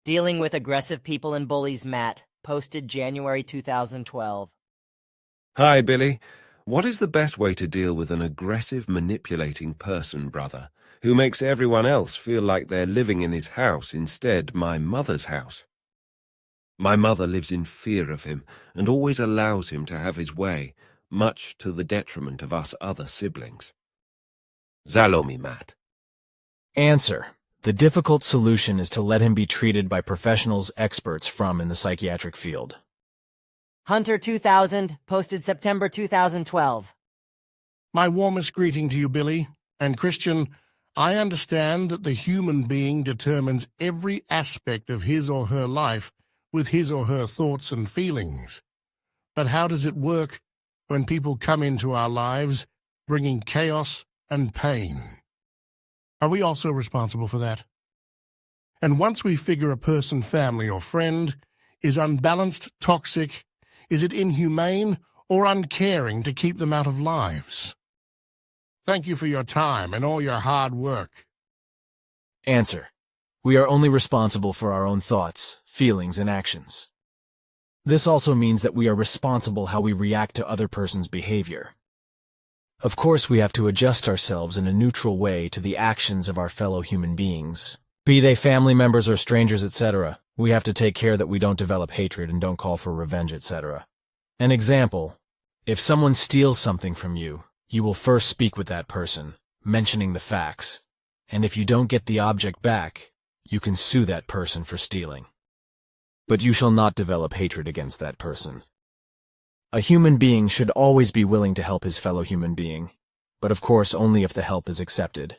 Dealing with aggressive people and bullies, Matt. Posted January 2012. Hi, Billy. What is the best way to deal with an aggressive, manipulating person, brother, who makes everyone else feel like they're living in his house instead my mother's house? My mother lives in fear of him and always allows him to have his way, much to the detriment of us other siblings. Zalomi, Matt. Answer. The difficult solution is to let him be treated by professionals experts from in the psychiatric field. Hunter 2000, posted September 2012. My warmest greeting to you, Billy. And Christian, I understand that the human being determines every aspect of his or her life with his or her thoughts and feelings. But how does it work when people come into our lives bringing chaos and pain? Are we also responsible for that? And once we figure a person, family, or friend is unbalanced, toxic, is it inhumane or uncaring to keep them out of lives? Thank you for your time and all your hard work. Answer. We are only responsible for our own thoughts, feelings, and actions. This also means that we are responsible how we react to other person's behavior. Of course, we have to adjust ourselves in a neutral way to the actions of our fellow human beings. Be they family members or strangers, etc., we have to take care that we don't develop hatred and don't call for revenge, etc. An example, if someone steals something from you, you will first speak with that person, mentioning the facts, and if you don't get the object back, you can sue that person for stealing. But you shall not develop hatred against that person. A human being should always be willing to help his fellow human being, but of course only if the help is accepted.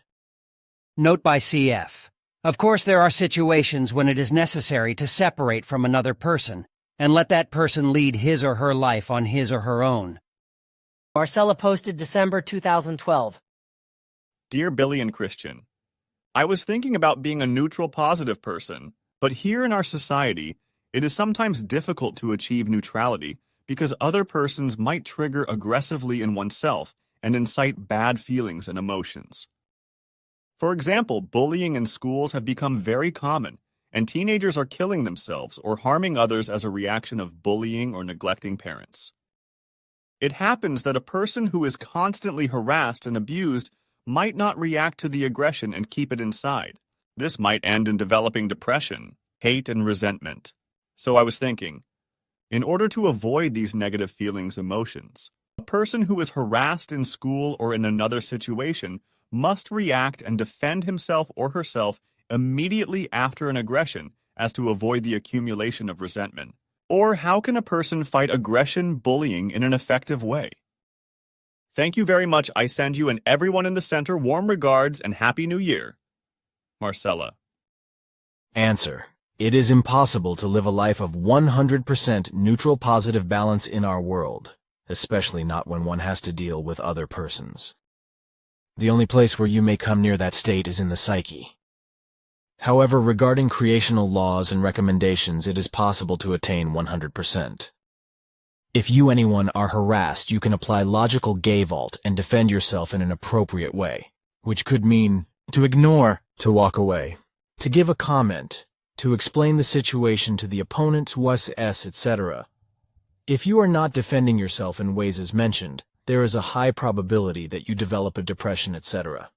Note by CF. Of course there are situations when it is necessary to separate from another person and let that person lead his or her life on his or her own. Marcella, posted December 2012. Dear Billy and Christian, I was thinking about being a neutral positive person, but here in our society, it is sometimes difficult to achieve neutrality because other persons might trigger aggressively in oneself and incite bad feelings and emotions. For example, bullying in schools have become very common, and teenagers are killing themselves or harming others as a reaction of bullying or neglecting parents. It happens that a person who is constantly harassed and abused might not react to the aggression and keep it inside. This might end in developing depression, hate, and resentment. So I was thinking, in order to avoid these negative feelings, emotions, a person who is harassed in school or in another situation must react and defend himself or herself immediately after an aggression as to avoid the accumulation of resentment. Or how can a person fight aggression, bullying in an effective way? Thank you very much. I send you and everyone in the center warm regards and Happy New Year. Marcella. Answer. It is impossible to live a life of 100% neutral positive balance in our world, especially not when one has to deal with other persons. The only place where you may come near that state is in the psyche. However, regarding creational laws and recommendations, it is possible to attain 100%. If you anyone are harassed, you can apply logical gay vault and defend yourself in an appropriate way, which could mean to ignore, to walk away, to give a comment, to explain the situation to the opponent, etc. If you are not defending yourself in ways as mentioned, there is a high probability that you develop a depression, etc.